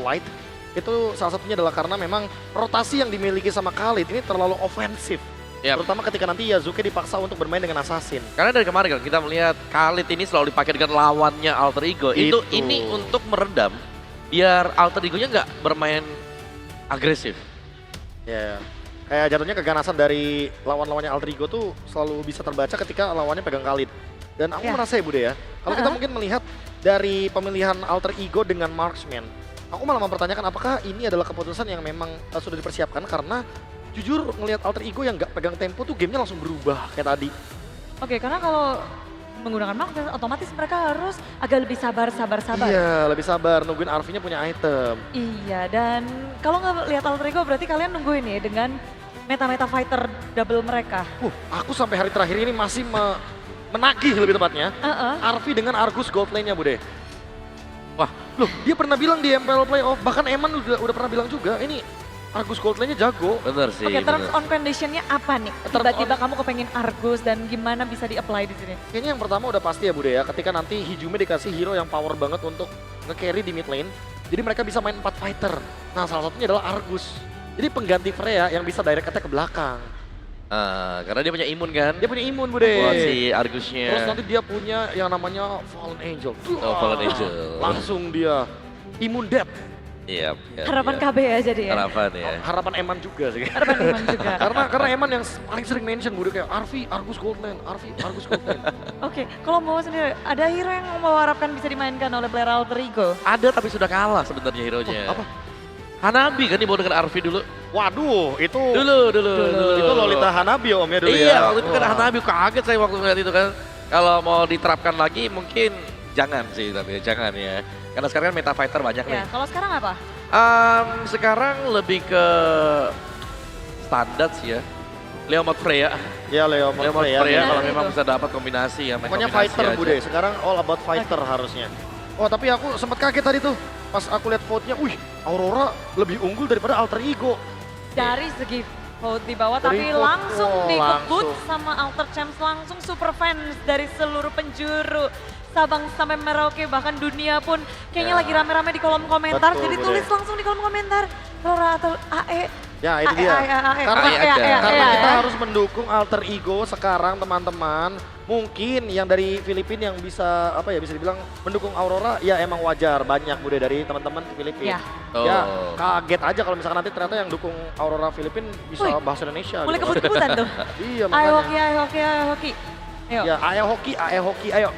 Light, itu salah satunya adalah karena memang rotasi yang dimiliki sama Khalid ini terlalu ofensif. Yap. Terutama ketika nanti Yazuki dipaksa untuk bermain dengan Assassin. Karena dari kemarin kan kita melihat Khalid ini selalu dipakai dengan lawannya Alter Ego. Ini untuk meredam biar Alter Ego-nya nggak bermain agresif. Ya, kayak jatuhnya keganasan dari lawan-lawannya Alter Ego tuh selalu bisa terbaca ketika lawannya pegang Khalid. Dan aku merasa ya Bude ya, kalau kita mungkin melihat dari pemilihan Alter Ego dengan Marksman, aku malah mempertanyakan apakah ini adalah keputusan yang memang sudah dipersiapkan karena jujur ngelihat Alter Ego yang nggak pegang tempo tuh gamenya langsung berubah kayak tadi. Oke, karena kalau menggunakan Marksman otomatis mereka harus agak lebih sabar. Iya, lebih sabar nungguin Arvi-nya punya item. Iya, dan kalau nggak lihat Alter Ego berarti kalian nungguin ya dengan meta-meta fighter double mereka. Aku sampai hari terakhir ini masih menagih lebih tepatnya. Arvi dengan Argus gold lane-nya Bude. Wah, loh dia pernah bilang di MPL Playoff, bahkan Eman udah pernah bilang juga ini Argus gold lane-nya jago. bener sih. Oke, terms bener. on condition-nya apa nih? Tiba-tiba kamu kepengen Argus dan gimana bisa di-apply di sini? Kayaknya yang pertama udah pasti ya Bude ya, ketika nanti Hijume dikasih hero yang power banget untuk nge-carry di mid lane, jadi mereka bisa main 4 fighter. Nah salah satunya adalah Argus. Jadi pengganti Freya yang bisa direct attack ke belakang. Karena dia punya imun kan? Dia punya imun Bude. Buat si Argusnya. Terus nanti dia punya yang namanya Fallen Angel. Fallen Angel. Langsung dia imun depth. Iya. Harapan KB ya jadi ya? Harapan ya. Harapan Eman juga sih. Harapan Iman juga. karena Eman yang paling sering mention Bude kayak Arvi, Argus gold lane, Arvi, Argus gold lane. Oke, kalau mau sendiri, ada hero yang mau harapkan bisa dimainkan oleh player Alter Ego? Ada tapi sudah kalah sebenarnya hero-nya. Apa? Hanabi kan dibawa dengan Arvi dulu. Waduh, itu Dulu. itu Lolita Hanabi Om ya dulu ya. Iya, waktu itu kan Hanabi kaget saya waktu ngeliat itu kan. Kalau mau diterapkan lagi mungkin jangan sih, tapi jangan ya. Karena sekarang kan meta fighter banyak nih. Ya, kalau sekarang apa? Sekarang lebih ke standar sih ya. Leomord Freya. Ya Leomord Freya Freya. kalau Benar memang itu. bisa dapat kombinasi ya. main Pokoknya kombinasi fighter aja. Bude, sekarang all about fighter harusnya. Oh tapi aku sempat kaget tadi tuh, pas aku lihat vote-nya, wih Aurora lebih unggul daripada Alter Ego. Dari segi vote di bawah, tapi Dari vote, langsung dikebut langsung. sama Alter Champs, langsung super fans dari seluruh penjuru. Sabang sampai Merauke, bahkan dunia pun kayaknya lagi rame-rame di kolom komentar. Betul, Jadi Bude. tulis langsung di kolom komentar, Aurora atau AE. Ya itu dia. Karena kita harus mendukung Alter Ego sekarang teman-teman. Mungkin yang dari Filipina yang bisa bisa dibilang mendukung Aurora ya emang wajar, banyak Bude dari teman-teman Filipina. Ya kaget aja kalau misalkan nanti ternyata yang dukung Aurora Filipina bisa bahasa Indonesia. Mulai gitu. kebut-kebutan tuh. Iya Ayo makanya. hoki, ayo hoki. Ayo. Ya ayo hoki, ayo.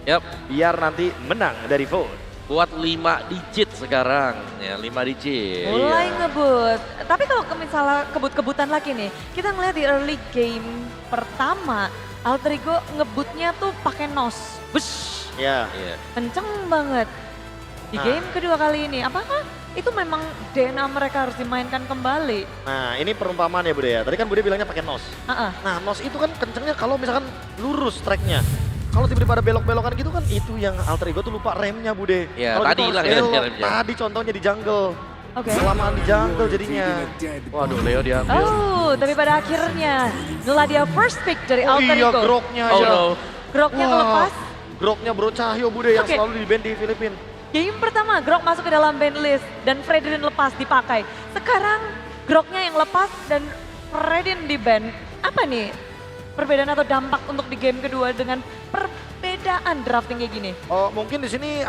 Yap. Biar nanti menang dari vote. Buat 5 digit sekarang. Ya 5 digit. Mulai ngebut. Tapi kalau misalnya kebut-kebutan lagi nih, kita ngeliat di early game pertama, Alter Ego ngebutnya tuh pakai nos. Bush. Ya. Iya. Kenceng banget. Di game kedua kali ini, apakah itu memang DNA mereka harus dimainkan kembali? Nah ini perumpamaan ya Bude ya. Tadi kan Bude bilangnya pakai nos. Nah nos itu kan kencengnya kalau misalkan lurus tracknya. Kalau tiba-tiba ada belok-belokan gitu kan itu yang Alter Ego tuh lupa remnya Bude. Ya, Kalau tadi gitu hilang harus ya belok. remnya. Tadi contohnya di jungle. Oke. Kelamaan di jungle jadinya. Waduh, Leo diambil. Oh, tapi pada akhirnya inilah dia first pick dari Alter Iya Ego. groknya Oh ya. no. Groknya Wah, kelepas. Groknya Bro Cahyo Bude yang Oke. selalu di ban di Filipina. Game pertama Grok masuk ke dalam ban list dan Fredin lepas dipakai. Sekarang Groknya yang lepas dan Fredin di ban. Apa nih perbedaan atau dampak untuk di game kedua dengan perbedaan drafting kayak gini? Oh, mungkin di sini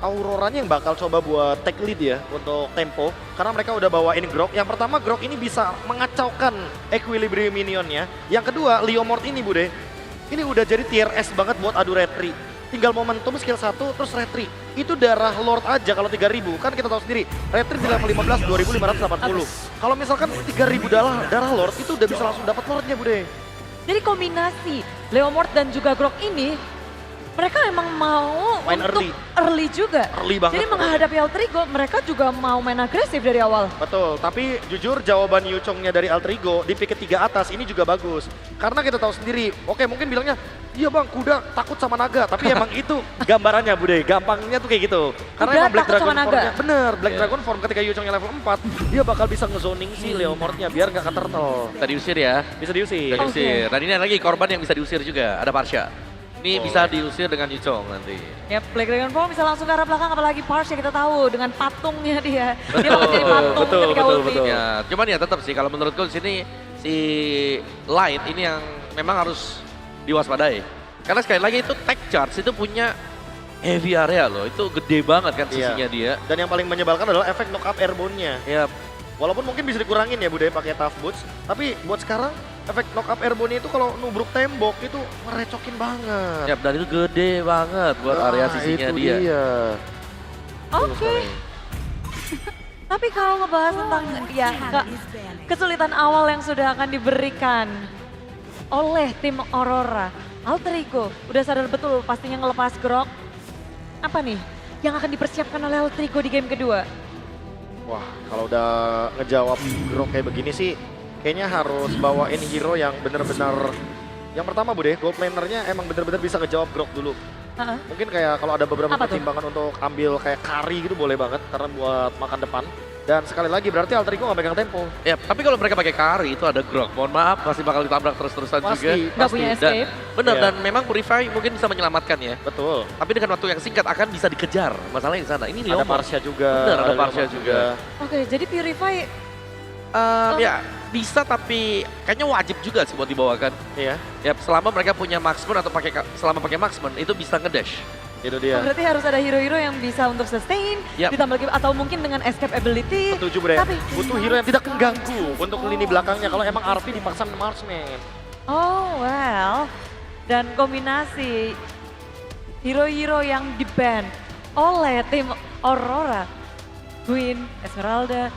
Auroranya yang bakal coba buat take lead ya untuk tempo karena mereka udah bawain Grok. Yang pertama Grok ini bisa mengacaukan equilibrium minionnya. Yang kedua Leomord ini Bude, ini udah jadi tier S banget buat adu retri. Tinggal momentum skill 1 terus retri. Itu darah Lord aja kalau 3000 kan kita tahu sendiri. Retri di level 15 2580. Kalau misalkan 3000 darah Lord itu udah bisa langsung dapat Lordnya Bude. Jadi kombinasi Leomord dan juga Grok ini mereka emang mau Main untuk early juga. Early banget. Jadi menghadapi Alter Ego mereka juga mau main agresif dari awal. Betul, tapi jujur jawaban Yuchongnya dari Alter Ego di pick ketiga atas ini juga bagus. Karena kita tahu sendiri, oke mungkin bilangnya, iya bang kuda takut sama naga. Tapi emang itu gambarannya Bude, gampangnya tuh kayak gitu. Karena Kuda emang Black takut sama Dragon naga? formnya, bener Black Iya. Dragon form ketika Yuchongnya level 4, dia bakal bisa ngezoning si Leomordnya biar nggak ke-turtle. Bisa diusir ya. Bisa diusir. Bisa diusir. Dan ini ada lagi korban yang bisa diusir juga. Ada Parsha. Ini bisa diusir dengan Yuchong nanti. Ya, Black Dragon Ball bisa langsung ke arah belakang, apalagi Parch yang kita tahu dengan patungnya dia. Dia bakal jadi patung betul, ketika betul, ulti. betul. Ya, cuman ya tetap sih kalau menurutku di sini si Light ini yang memang harus diwaspadai. Karena sekali lagi itu tech charge itu punya heavy area loh, itu gede banget kan Iya. sisinya dia. Dan yang paling menyebalkan adalah efek knock up airborne-nya. Ya, Walaupun mungkin bisa dikurangin ya budaya pakai tough boots, tapi buat sekarang efek knock up airborne itu kalau nubruk tembok itu merecokin banget. ya, dan itu gede banget buat area sisinya itu dia. Oke. Tapi kalau ngebahas tentang ya kesulitan awal yang sudah akan diberikan oleh tim Aurora, Alter Ego udah sadar betul pastinya ngelepas Grok. Apa nih yang akan dipersiapkan oleh Alter Ego di game kedua? Wah, kalau udah ngejawab Grok kayak begini sih, kayaknya harus bawain hero yang bener-bener. Yang pertama Bude, gold lanernya emang bener-bener bisa ngejawab Grok dulu. Heeh. Mungkin kayak kalau ada beberapa Apa tuh? pertimbangan untuk ambil kayak carry gitu boleh banget, karena buat makan depan. Dan sekali lagi berarti Alter Ego nggak pegang tempo. Ya, tapi kalau mereka pakai carry itu ada Grok. Mohon maaf, pasti bakal ditabrak terus-terusan juga. Nggak punya escape. Bener, Iya. dan memang Purify mungkin bisa menyelamatkan ya. Betul. Tapi dengan waktu yang singkat akan bisa dikejar. Masalahnya di sana. Ini Ada Leomord. Marsha juga. Bener, ada Leomord Marsha juga. Oke, jadi Purify Ya, bisa tapi kayaknya wajib juga sih buat dibawakan. Iya, Ya, selama mereka punya marksman atau selama pakai marksman itu bisa ngedash. itu dia. berarti harus ada hero-hero yang bisa untuk sustain, Yap. ditambah lagi atau mungkin dengan escape ability. Setuju Bre, Tapi butuh hero yang tidak mengganggu untuk lini belakangnya kalau emang RP dipaksa marksman. oh well, dan kombinasi hero-hero yang di-ban oleh tim Aurora, Gwen, Esmeralda,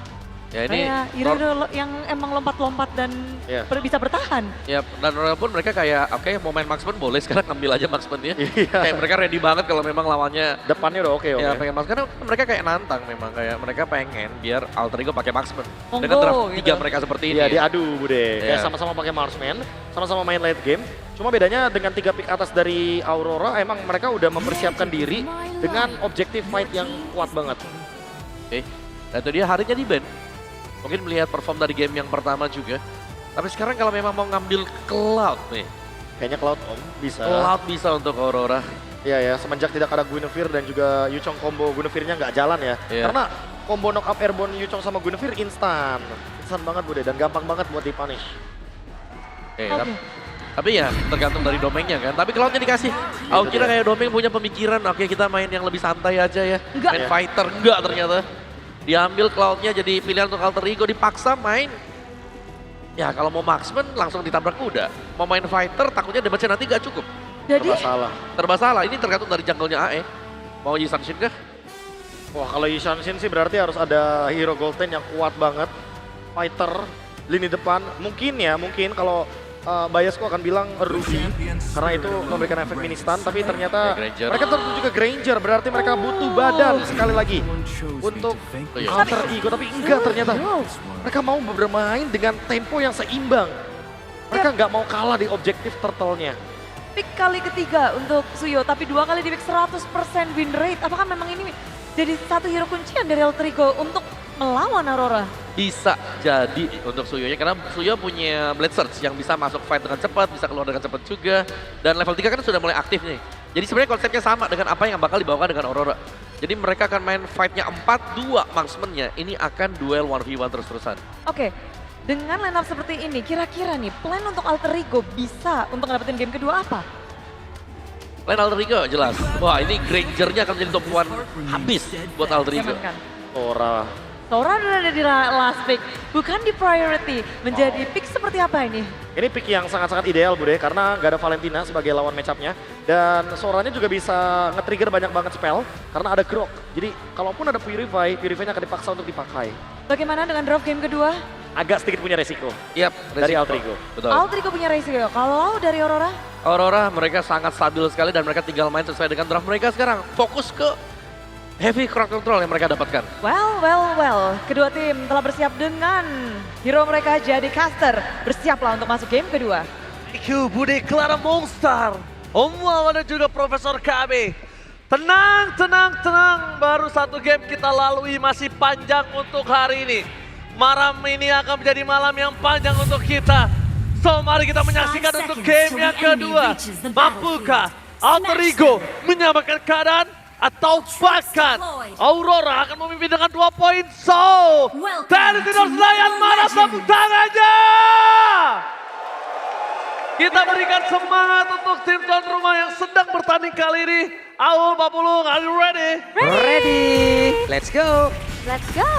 Ya ini kayak hero-hero yang emang lompat-lompat dan Iya. bisa bertahan. ya, dan walaupun mereka kayak oke mau main marksman boleh sekarang ngambil aja marksmannya. Iya. Kayak mereka ready banget kalau memang lawannya Depannya udah oke. ya pengen marksman. Karena mereka kayak nantang memang kayak mereka pengen biar Alter Ego pakai marksman. Monggo, Dengan draft gitu. 3 mereka seperti ini. Iya, diadu Bude. Kayak Iya. sama-sama pakai marksman, sama-sama main late game. Cuma bedanya dengan 3 pick atas dari Aurora, emang mereka udah mempersiapkan diri dengan objektif fight yang kuat banget. Oke. Dan itu dia harinya di ban. Mungkin melihat perform dari game yang pertama juga. Tapi sekarang kalau memang mau ngambil Cloud nih. Kayaknya Cloud Om bisa. Cloud bisa untuk Aurora. Iya ya, semenjak tidak ada Guinevere dan juga Yuchong combo Guinevere-nya nggak jalan ya. Iya. Karena combo knock up airborne Yuchong sama Guinevere instan. Instan banget Bude dan gampang banget buat di-punish. Oke, Oke. tapi ya tergantung dari domainnya kan. Tapi Cloud-nya dikasih. Aku kira kayak domain punya pemikiran, oke kita main yang lebih santai aja ya. Enggak. Main Iya. fighter, enggak ternyata. Diambil Cloud-nya jadi pilihan untuk Alter Ego, dipaksa main. Ya kalau mau marksman langsung ditabrak kuda. Mau main fighter takutnya damage-nya nanti gak cukup. Jadi Masalah. Serba salah, ini tergantung dari jungle-nya AE. Mau Yi Sang-shin kah? Wah, kalau Yishanshin sih berarti harus ada hero Golden yang kuat banget. Fighter, lini depan. Mungkin kalau biasku akan bilang Ruby. Karena itu memberikan efek mini stun. Tapi ternyata Ya, Granger. mereka tertuju juga Granger. Berarti mereka butuh badan sekali lagi. Untuk iya. Alter Ego. Tapi enggak ternyata. Mereka mau bermain dengan tempo yang seimbang. Mereka nggak mau kalah di objektif turtle-nya. pick kali ketiga untuk Suyo, tapi 2 kali di pick 100% win rate. Apakah memang ini jadi satu hero kuncian dari Alter Ego untuk melawan Aurora? Bisa jadi untuk Suyo-nya karena Suyo punya Blade Surge yang bisa masuk fight dengan cepat, bisa keluar dengan cepat juga. Dan level 3 kan sudah mulai aktif nih. Jadi sebenarnya konsepnya sama dengan apa yang bakal dibawakan dengan Aurora. Jadi mereka akan main fight-nya 4-2 marksman-nya. Ini akan duel 1v1 terus-terusan. Oke, dengan line up seperti ini, kira-kira nih plan untuk Alter Ego bisa untuk ngedapetin game kedua apa? Lain Alter Ego jelas. Wah ini Granger-nya akan menjadi top 1 habis buat Alter Ego. Jangan kan. Sora. Sora udah ada di last pick, bukan di priority. Menjadi pick seperti apa ini? Ini pick yang sangat-sangat ideal Bude, karena nggak ada Valentina sebagai lawan matchup-nya. Dan Soranya juga bisa nge-trigger banyak banget spell, karena ada Grok. Jadi kalaupun ada Purify, Purify-nya akan dipaksa untuk dipakai. Bagaimana dengan draft game kedua? Agak sedikit punya resiko. Yap, Dari resiko. Alter Ego. Betul. Alter Ego punya resiko. Kalau dari Aurora? Aurora mereka sangat stabil sekali dan mereka tinggal main sesuai dengan draft mereka sekarang. Fokus ke heavy crowd control yang mereka dapatkan. Well. Kedua tim telah bersiap dengan hero mereka jadi caster. Bersiaplah untuk masuk game kedua. Thank you Budi Clara Monster, Om Wawan dan juga Profesor KB. Tenang. Baru satu game kita lalui, masih panjang untuk hari ini. Malam ini akan menjadi malam yang panjang untuk kita. So mari kita menyaksikan untuk game yang kedua. Mampukah Alter Ego menyamakan keadaan atau bahkan Aurora akan memimpin dengan 2 poin. So, dari Tidor Senayan mana tepuk tangannya? Kita berikan semangat untuk tim tuan rumah yang sedang bertanding kali ini. Aul, Papulung, are you ready? Ready. Let's go. Let's go.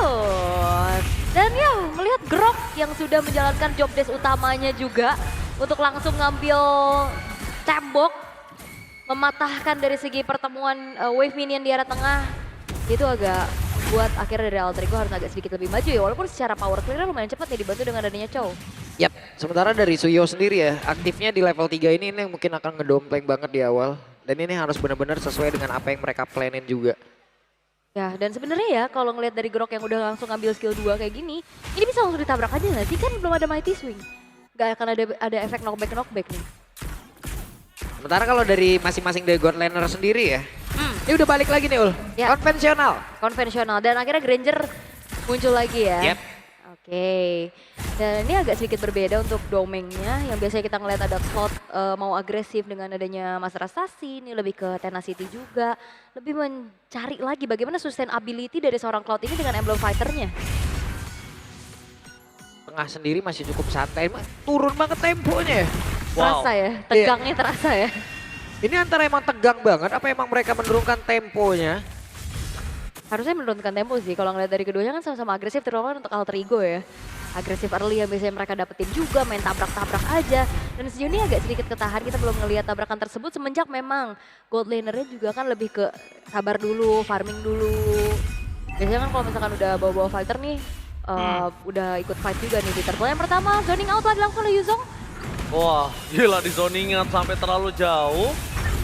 Dan ya, melihat Grok yang sudah menjalankan job desk utamanya juga untuk langsung ngambil tembok, mematahkan dari segi pertemuan wave minion di area tengah, itu agak buat akhirnya dari Alter Ego harus agak sedikit lebih maju ya, walaupun secara power clear lumayan cepat nih dibantu dengan adanya Chow. Yap, sementara dari Suyo sendiri ya, aktifnya di level 3 ini yang mungkin akan ngedompleng banget di awal. Dan ini harus benar-benar sesuai dengan apa yang mereka planin juga. Ya, dan sebenarnya ya kalau ngelihat dari Grok yang udah langsung ngambil skill 2 kayak gini, ini bisa langsung ditabrak aja nggak sih? Kan belum ada Mighty Swing. Gak akan ada efek knockback nih. Sementara kalau dari masing-masing dari God Laner sendiri ya, ini udah balik lagi nih Ul, Ya. konvensional. Dan akhirnya Granger muncul lagi ya. Yep. Oke, dan ini agak sedikit berbeda untuk domengnya yang biasanya kita ngeliat ada Cloud mau agresif dengan adanya Master Assassin, ini lebih ke Tenacity juga, lebih mencari lagi bagaimana sustainability dari seorang Cloud ini dengan Emblem Fighter-nya. Tengah sendiri masih cukup santai, turun banget temponya ya. Terasa ya, tegangnya terasa ya. Ini antara emang tegang banget, apa emang mereka menurunkan temponya? Harusnya menurunkan tempo sih, kalau ngeliat dari keduanya kan sama-sama agresif, terutama untuk Alter Ego ya. Agresif early yang biasanya mereka dapetin juga, main tabrak-tabrak aja. Dan sejauh ini agak sedikit ketahan, kita belum ngelihat tabrakan tersebut semenjak memang Gold Laner-nya juga kan lebih ke sabar dulu, farming dulu. Biasanya kan kalau misalkan udah bawa-bawa fighter nih, udah ikut fight juga nih di turtle. Yang pertama, zoning out lagi langsung oleh Yuzong. Wah, gila di zoningan sampai terlalu jauh.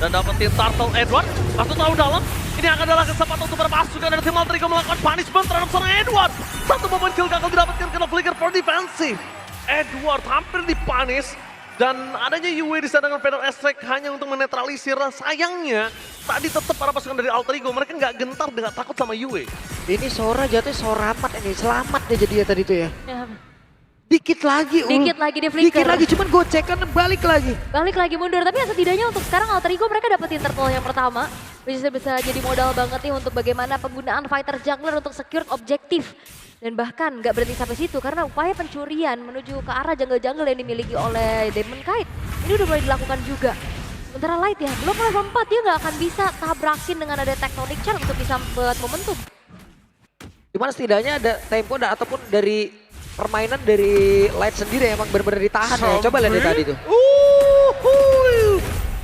Dan dapetin Turtle Edward, langsung terlalu dalam. Ini akan adalah kesempatan untuk berpasukan dari tim Alter Ego melakukan punishment terhadap seorang Edward. Satu momen kill gagal didapatkan karena flicker for defensive. Edward hampir dipunish. Dan adanya Yue di sana dengan Feather Strike hanya untuk menetralisir. Sayangnya, tadi tetap para pasukan dari Alter Ego, mereka nggak gentar, nggak takut sama Yue. Ini Sora jatuhnya Soramat ini, selamat deh jadi ya tadi tuh ya. Ya, Dikit lagi Ul. dikit lagi di flicker. Dikit lagi, cuman gocekan balik lagi. Balik lagi mundur, tapi ya setidaknya untuk sekarang Alter Ego mereka dapetin turtle yang pertama. Bisa jadi modal banget nih untuk bagaimana penggunaan fighter jungler untuk secure objektif. Dan bahkan nggak berhenti sampai situ karena upaya pencurian menuju ke arah jungle-jungle yang dimiliki oleh Demon Kite. Ini udah mulai dilakukan juga. Sementara Light ya, belum level 4 dia nggak akan bisa tabrakin dengan ada Tectonic Charge untuk bisa buat momentum. Cuman setidaknya ada tempo ataupun dari permainan dari Light sendiri emang benar-benar ditahan ya. Coba lihat dari tadi tuh.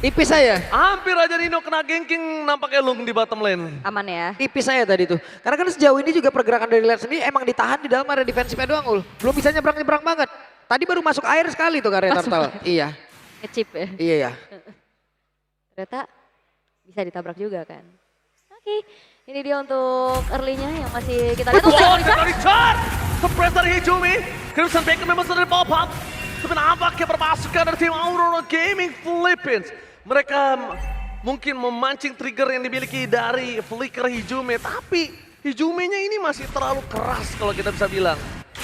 Tipis saya. Hampir aja Nino kena ganking, nampaknya Lung di bottom lane. Aman ya. Tipis saya tadi tuh. Karena kan sejauh ini juga pergerakan dari Light sendiri emang ditahan di dalam area defensifnya doang Ul. Belum bisa nyebrang-nyebrang banget. Tadi baru masuk air sekali tuh karya Turtle. Iya. Ngechip ya. Iya ya. Ternyata bisa ditabrak juga kan. Oke, ini dia untuk early-nya yang masih kita lihat. Wow, dari charge! Surprise dari Hijumi. Crimson Bacon memang sudah pop up. Tapi nampaknya berpasukan dari tim Aurora Gaming Philippines. Mereka mungkin memancing trigger yang dimiliki dari flicker Hijumi. Tapi Hijuminya ini masih terlalu keras kalau kita bisa bilang.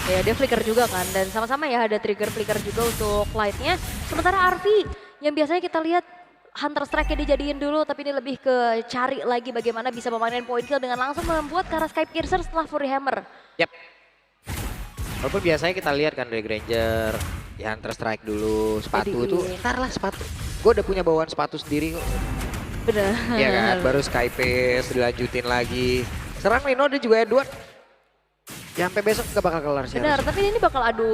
Ya dia flicker juga kan, dan sama-sama ya ada trigger flicker juga untuk Light-nya. Sementara Arvi yang biasanya kita lihat Hunter Strike-nya dijadiin dulu, tapi ini lebih ke cari lagi bagaimana bisa memainkan point kill dengan langsung membuat ke arah Sky Piercer setelah Fury Hammer. Yap. Walaupun biasanya kita lihat kan dari Granger, ya Hunter Strike dulu, sepatu Jadi, itu, ntar lah sepatu. Gue udah punya bawaan sepatu sendiri kok. Bener. Iya kan, baru Sky Pace dilanjutin lagi. Serang Nino dia juga Edward. Ya sampai besok gak bakal kelar sih. Benar, tapi ini bakal adu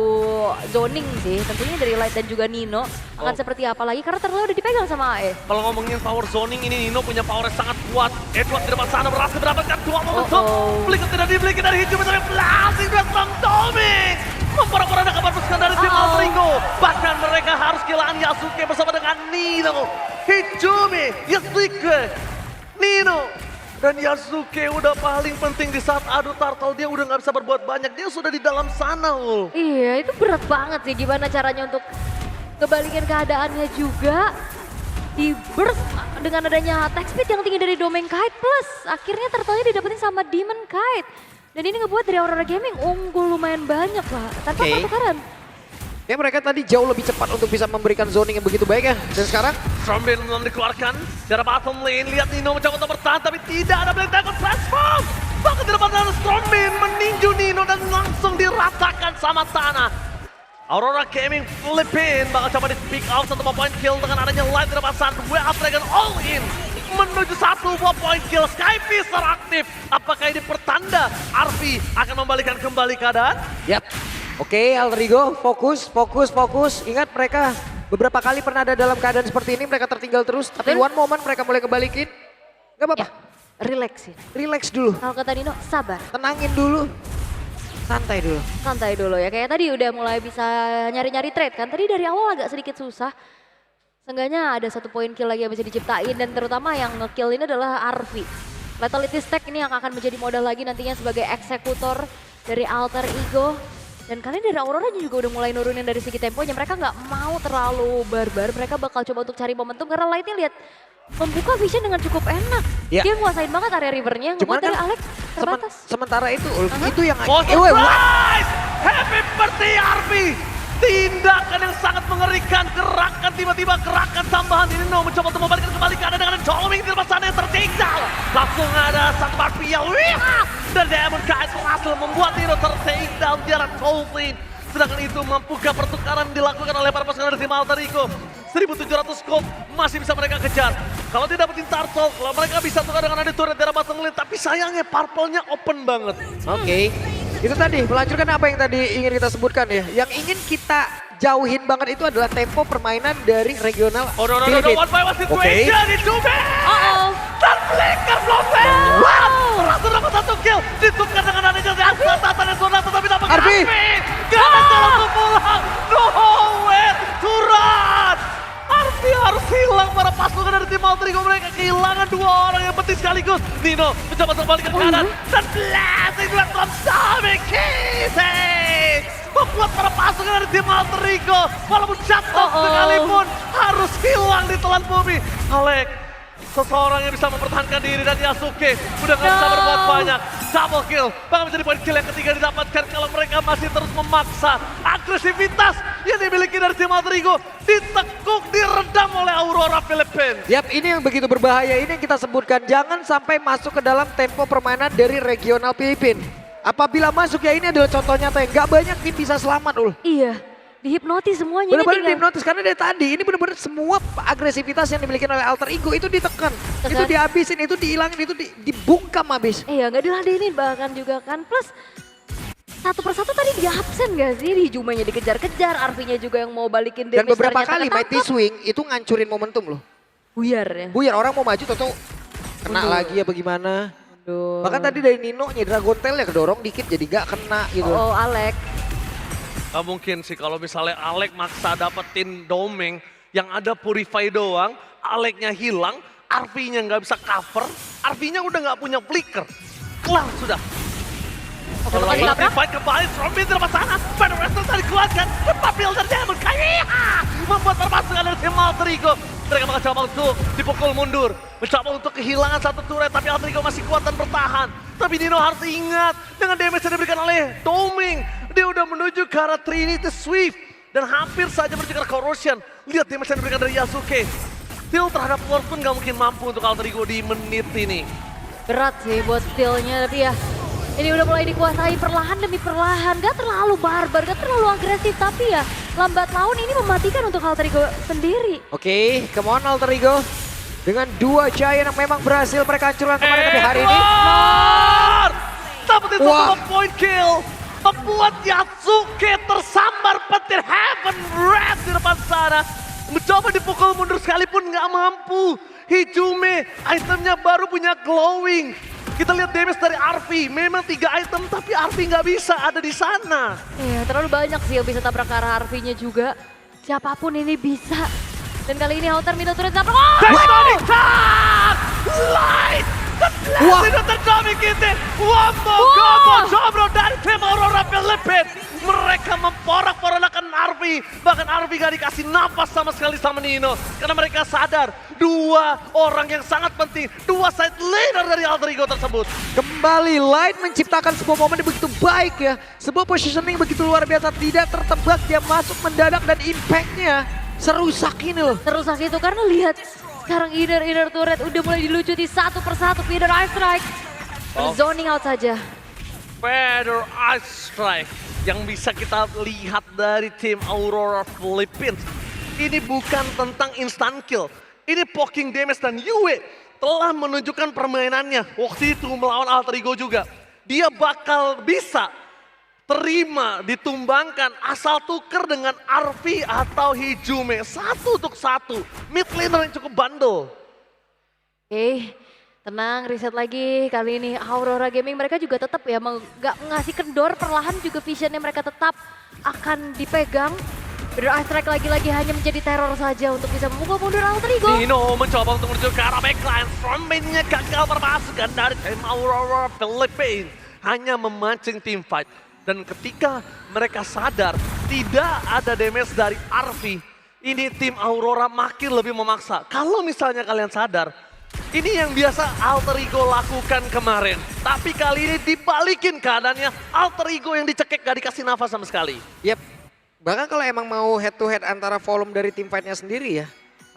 zoning sih. Tentunya dari Light dan juga Nino akan seperti apa lagi karena terlalu udah dipegang sama AE. Kalau ngomongin power zoning ini Nino punya power yang sangat kuat. Edward di depan sana berhasil mendapatkan dua momentum. Flicker tidak dibeli dari Hijumi tapi blasting dari Bang Doming. Memporak-porandakan pasukan dari tim Alter Ego. Bahkan mereka harus kehilangan Yasuke bersama dengan Nino. Hijumi, Yasuke, Nino. Dan Yasuke udah paling penting di saat adu turtle, dia udah nggak bisa berbuat banyak, dia sudah di dalam sana Ul. Iya, itu berat banget sih gimana caranya untuk kebalikan keadaannya juga. Di burst dengan adanya attack speed yang tinggi dari Domain Kite plus akhirnya turtle-nya didapetin sama Demon Kite. Dan ini ngebuat dari Aurora Gaming unggul lumayan banyak lah, tanpa pertukaran. Ya mereka tadi jauh lebih cepat untuk bisa memberikan zoning yang begitu baik ya. Dan sekarang Stormbin belum dikeluarkan. Dari bottom lane, lihat Nino mencoba untuk bertahan, tapi tidak ada Blade Dragon transform. Bahkan di depan sana Stormbin meninju Nino dan langsung diratakan sama tanah. Aurora Gaming Philippines bakal coba di pick out satu point kill dengan adanya light di depan sana. Way of Dragon all in. Menuju satu buah point kill. Skyfisher aktif. Apakah ini pertanda Arfi akan membalikan kembali keadaan? yap. Oke, Alterigo, fokus. Ingat mereka beberapa kali pernah ada dalam keadaan seperti ini, mereka tertinggal terus. Tapi one moment mereka mulai kebalikin. Gak apa-apa, Ya, relax sih. relax dulu, Kalau kata Nino, sabar. tenangin dulu, santai dulu. Santai dulu ya. Kayak tadi udah mulai bisa nyari-nyari trade kan. Tadi dari awal agak sedikit susah. Seenggaknya ada satu poin kill lagi yang bisa diciptain. Dan terutama yang nge-kill ini adalah Arfi. Lethality Stack ini yang akan menjadi modal lagi nantinya sebagai eksekutor dari Alter Ego. Dan kalian dari Aurora juga udah mulai nurunin dari segi temponya. Mereka nggak mau terlalu barbar. Mereka bakal coba untuk cari momentum. Karena Lightnya lihat membuka vision dengan cukup enak. Ya. Dia nguasain banget area rivernya. Cuman Ngebuat dari kan Alex terbatas. sementara itu, Ulf, itu yang... Monster what? Prize! Happy birthday Arfi! Tindakan yang sangat mengerikan, gerakan tiba-tiba gerakan tambahan ini Nino mencoba untuk membalikkan kembali keadaan dengan Jolming di depan sana yang tertinggal. Langsung ada satu Arfi yang dan Diamond Kite berhasil membuat Nino tertinggal di arah Jolming. Sedangkan itu mampukah pertukaran dilakukan oleh para pasukan dari tim Alter Ego. 1700 gold masih bisa mereka kejar. Kalau tidak dapetin turtle, kalau mereka bisa tukar dengan ada turret dari bottom lane, tapi sayangnya purple-nya open banget. Oke, itu tadi melanjutkan apa yang tadi ingin kita sebutkan ya. Yang ingin kita jauhin banget itu adalah tempo permainan dari regional Oh no, Philippines. one by one situation di Dube! Dan flicker Flopper! Wow! Berhasil dapat satu kill, ditukar dengan adanya Asata dan Sonata, tapi dapat Arfi! Gak ada jalan untuk pulang! No way to run! Arfi harus hilang para pasukan dari tim Alter Ego, mereka kehilangan dua orang yang penting sekaligus. Nino mencoba kembali ke kanan dan blasting duet from Tommy Kisses membuat para pasukan dari tim Alter Ego walaupun jatuh sekalipun harus hilang di telan bumi. Alek, seseorang yang bisa mempertahankan diri dan Yasuke udah gak bisa berbuat banyak. Double kill, bahkan menjadi poin kill yang ketiga didapatkan kalau mereka masih terus memaksa. Agresivitas yang dimiliki dari tim Alter Ego ditekuk, diredam oleh Aurora Philippines. Yap, ini yang begitu berbahaya, ini yang kita sebutkan. Jangan sampai masuk ke dalam tempo permainan dari regional Filipina. Apabila masuk ya ini adalah contoh nyata yang gak banyak tim bisa selamat, Ul. Iya, dihipnotis semuanya. Ini Benar-benar tinggal- dihipnotis karena dari tadi ini benar-benar semua agresivitas yang dimiliki oleh Alter Ego itu ditekan. Itu Tekan. dihabisin, itu dihilangin, itu dibungkam habis. Iya, nggak diladenin bahkan juga kan. Plus satu persatu tadi dia absen gak sih? Di Jumanya dikejar-kejar, Arfinya juga yang mau balikin Dan damage beberapa ternyata kali Mighty ketangkap. Swing itu ngancurin momentum loh. Buyar ya. Buyar orang mau maju atau kena Mundur. lagi ya bagaimana. Aduh. Bahkan tadi dari Nino nya Dragon Tail ya kedorong dikit jadi gak kena gitu. Oh, Alex. Gak mungkin sih kalau misalnya Alek maksa dapetin Domeng yang ada Purify doang, Aleknya hilang, Arfinya nggak bisa cover, Arfinya udah nggak punya flicker. Kelar sudah. Oke, Kalau bakal lagi ditabrak. fight kembali, Stormbin di depan sana, Final Wrestler tadi dikeluarkan, Papil dan Diamond membuat permasalahan dari tim Alter Ego. Mereka bakal coba untuk dipukul mundur, mencoba untuk kehilangan satu turret, tapi Alter Ego masih kuat dan bertahan. Tapi Nino harus ingat, dengan damage yang diberikan oleh Doming, dia udah menuju ke arah Trinity Swift. Dan hampir saja menuju ke arah Corrosion. Lihat damage yang diberikan dari Yasuke. Steal terhadap Lord pun gak mungkin mampu untuk Alter Ego di menit ini. Berat sih buat stealnya, tapi ya ini udah mulai dikuasai perlahan demi perlahan. Gak terlalu barbar, gak terlalu agresif, tapi ya lambat laun ini mematikan untuk Alter Ego sendiri. Oke, come on Alter Ego. Dengan dua giant yang memang berhasil mereka hancurkan kemarin tapi hari ini. Edward! Dapetin Wah. satu point kill. Membuat Yasuke tersambar petir Heaven Red di depan sana. Mencoba dipukul mundur sekalipun nggak mampu. Hijume itemnya baru punya glowing. Kita lihat damage dari Arfi. Memang 3 item tapi Arfi nggak bisa ada di sana. Iya, terlalu banyak sih yang bisa tabrak ke arah Arfinya juga. Siapapun ini bisa. Dan kali ini Halter minta turret tabrak. Oh! Tectonic Tag! Light! Wah. Tidak terdoming kita. Wombo Gobo Jobro dari tim Aurora Philippines. Mereka memporak-porandakan Arfi. Bahkan Arfi gak dikasih nafas sama sama sekali sama Nino. Karena mereka sadar dua orang yang sangat penting, dua side laner dari Alter Ego tersebut. Kembali Light menciptakan sebuah momen yang begitu baik ya. Sebuah positioning begitu luar biasa, tidak tertebak, dia masuk mendadak dan impactnya serusak ini loh. Terusak itu karena lihat sekarang inner turret udah mulai dilucuti satu persatu. Feather Ice Strike. Zoning out saja. Feather Ice Strike yang bisa kita lihat dari tim Aurora Philippines. Ini bukan tentang instant kill. Ini poking damage dan Yue telah menunjukkan permainannya waktu itu melawan Alter Ego juga. Dia bakal bisa terima ditumbangkan asal tuker dengan Arvi atau Hijume. 1 untuk 1. Mid laner yang cukup bandel. Oke, tenang, reset lagi. Kali ini Aurora Gaming mereka juga tetap ya nggak ngasih kendor, perlahan juga visionnya mereka tetap akan dipegang. Feather Ice Strike lagi-lagi hanya menjadi teror saja untuk bisa memukul mundur Alter Ego. Nino mencoba untuk menuju ke arah backline. Frontman-nya gagal termasukkan dari tim Aurora Philippines. Hanya memancing team fight. Dan ketika mereka sadar tidak ada damage dari Arvi, ini tim Aurora makin lebih memaksa. Kalau misalnya kalian sadar, ini yang biasa Alter Ego lakukan kemarin. Tapi kali ini dibalikin keadaannya, Alter Ego yang dicekik gak dikasih nafas sama sekali. Yep. Bahkan kalau emang mau head to head antara volume dari tim fightnya sendiri ya,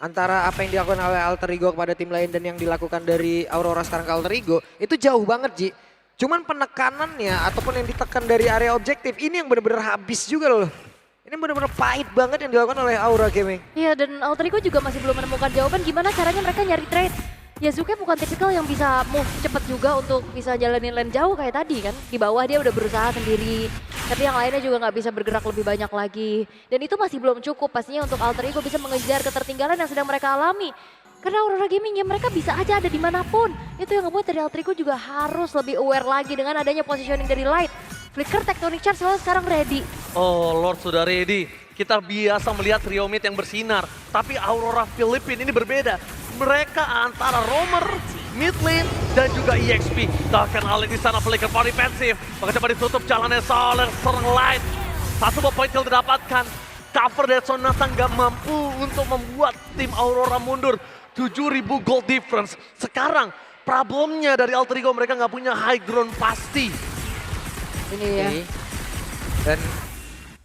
antara apa yang dilakukan oleh Alter Ego kepada tim lain dan yang dilakukan dari Aurora sekarang ke Alter Ego, itu jauh banget Ji. Cuman penekanannya ataupun yang ditekan dari area objektif, ini yang benar-benar habis juga loh. Ini benar-benar pahit banget yang dilakukan oleh Aurora Gaming. Iya, dan Alter Ego juga masih belum menemukan jawaban gimana caranya mereka nyari trade. Yasuke bukan tipikal yang bisa move cepet juga untuk bisa jalanin lane jauh kayak tadi kan. Di bawah dia udah berusaha sendiri. Tapi yang lainnya juga nggak bisa bergerak lebih banyak lagi. Dan itu masih belum cukup pastinya untuk Alter Ego bisa mengejar ketertinggalan yang sedang mereka alami. Karena Aurora Gaming ya mereka bisa aja ada dimanapun. Itu yang ngebuat dari Alter Ego juga harus lebih aware lagi dengan adanya positioning dari Light. Flicker Tectonic Charge soalnya sekarang ready. Oh, Lord sudah ready. Kita biasa melihat trio mid yang bersinar. Tapi Aurora Philippines ini berbeda. Mereka antara roamer, mid lane, dan juga EXP. Bahkan Alec di sana flicker for defensive. Mencoba ditutup jalannya Solar, serang Light. Satu point kill didapatkan. Cover dari Sonata nggak mampu untuk membuat tim Aurora mundur. 7.000 gold difference. Sekarang problemnya dari Alter Ego mereka nggak punya high ground pasti. Ini ya. Dan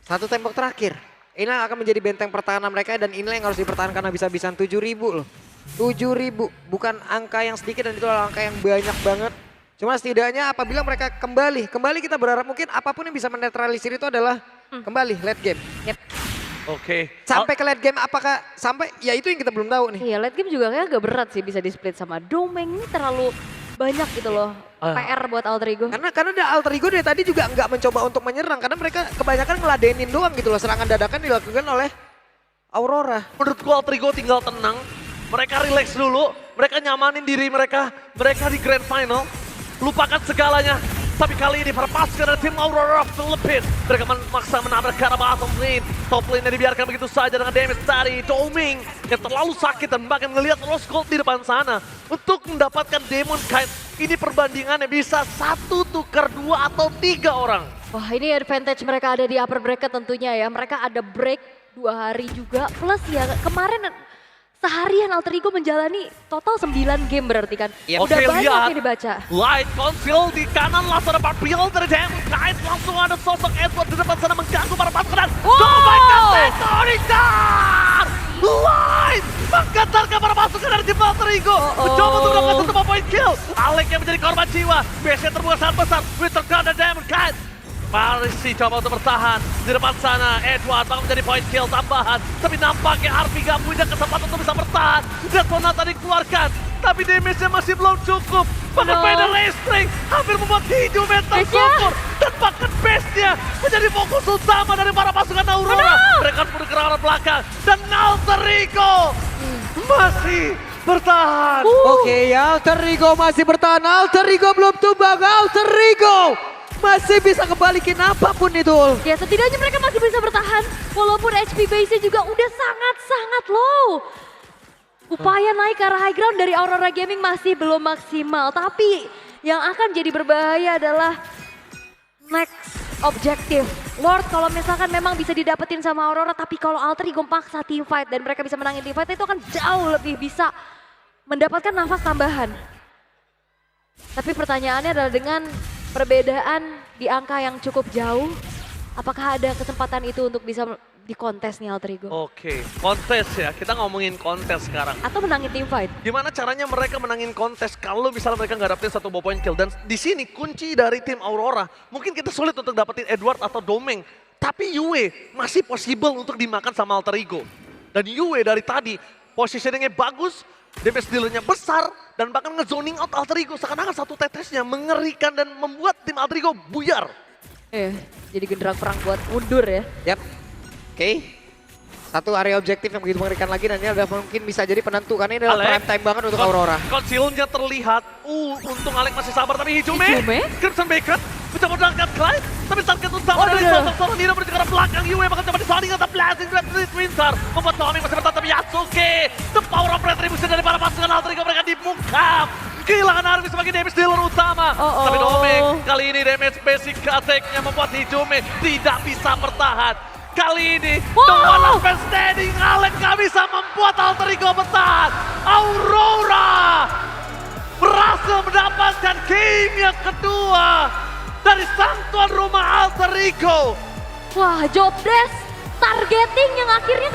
satu tembok terakhir. Ini akan menjadi benteng pertahanan mereka dan inilah yang harus dipertahankan habis-habisan 7.000 loh. 7.000 bukan angka yang sedikit dan itu adalah angka yang banyak banget. Cuma setidaknya apabila mereka kembali kita berharap mungkin apapun yang bisa menetralisir itu adalah kembali late game. Yep. Oke. Sampai ke late game apakah sampai ya itu yang kita belum tahu nih. Iya, late game juga kayak agak berat sih bisa di split sama Domeng. Ini terlalu banyak gitu loh. PR buat Alter Ego. Karena Alter Ego dari tadi juga nggak mencoba untuk menyerang karena mereka kebanyakan ngeladenin doang gitu loh. Serangan dadakan dilakukan oleh Aurora. Menurutku Alter Ego tinggal tenang. Mereka relax dulu, mereka nyamanin diri mereka di grand final. Lupakan segalanya. Tapi kali ini perpaskan dari tim Aurora Philippines. Mereka memaksa menabrak ke arah bottom lane. Top lane-nya dibiarkan begitu saja dengan damage dari Doming. Yang terlalu sakit dan bahkan ngelihat Rose Gold di depan sana. Untuk mendapatkan Demon Kite. Ini perbandingannya bisa 1 tukar 2 atau 3 orang. Wah, ini advantage mereka ada di upper bracket tentunya ya. Mereka ada break 2 hari juga. Plus ya kemarin seharian Alter Ego menjalani total 9 game berarti kan. Yep. Udah Oke, banyak lihat. yang dibaca. Light Conceal di kanan langsung ada build dari Demon Knight. Langsung ada sosok Edward di depan sana mengganggu para pasukan. Dobaikan Tectonic Charge! Light menggetarkan para pasukan dari tim Alter Ego. Mencoba untuk mendapatkan satu point kill. Alec yang menjadi korban jiwa. BC terbuka sangat besar. Winter Gun dan Demon Knight. Marisi coba untuk bertahan di depan sana. Edward bakal menjadi point kill tambahan. Tapi nampaknya Arvi gak punya kesempatan untuk bisa bertahan. Dan Sonata dikeluarkan. Tapi damage-nya masih belum cukup. Bahkan Feather Ice Strike hampir membuat hidup mental sokor. Dan bahkan base-nya menjadi fokus utama dari para pasukan Aurora. Mereka pun ke arah belakang. Dan Alter Ego masih bertahan. Oke, Alter Ego masih bertahan. Alter Ego belum tumbang. Alter Ego masih bisa kebalikin apapun itu. Ya setidaknya mereka masih bisa bertahan. Walaupun HP base-nya juga udah sangat-sangat low. Upaya naik ke arah high ground dari Aurora Gaming masih belum maksimal. Tapi yang akan jadi berbahaya adalah next objektif. Lord kalau misalkan memang bisa didapetin sama Aurora, tapi kalau Alter Ego paksa team fight dan mereka bisa menangin team fight, itu akan jauh lebih bisa mendapatkan nafas tambahan. Tapi pertanyaannya adalah dengan perbedaan di angka yang cukup jauh, apakah ada kesempatan itu untuk bisa di kontes nih Alter Ego? Oke, kontes ya. Kita ngomongin kontes sekarang. Atau menangin team fight? Gimana caranya mereka menangin kontes kalau misalnya mereka nggak dapetin 1 ball point kill. Dan di sini kunci dari tim Aurora, mungkin kita sulit untuk dapetin Edward atau Domeng. Tapi Yue masih possible untuk dimakan sama Alter Ego. Dan Yue dari tadi positioningnya bagus, damage dealernya besar, dan bahkan ngezoning out Alter Ego. Seakan-akan satu tetesnya mengerikan dan membuat tim Alter Ego buyar. Jadi genderang perang buat mundur ya. Yap. Oke. Satu area objektif yang begitu mengerikan lagi dan ini adalah mungkin bisa jadi penentu karena ini adalah Alec, prime time banget untuk Aurora. Conceal-nya terlihat. Untung Alec masih sabar tapi Hijume. Hijume? Crimson Bacon mencoba mendapatkan Clyde. Tapi target utama dari sosok Solo Nina menuju ke arah belakang. Yue bakal coba disounding atau blasting Red Winter. Membuat Tommy masih bertahan tapi Yasuke. The power of retribution dari para pasukan Alter Ego mereka dibungkam. Kehilangan Army sebagai damage dealer utama. Tapi Domeng kali ini damage basic attack-nya membuat Hijume tidak bisa bertahan. Kali ini, the one of best standing, Alec gak bisa membuat Alter Ego bertahan. Aurora berhasil mendapatkan game yang kedua dari sang tuan rumah Alter Ego. Wah, job desk targeting yang akhirnya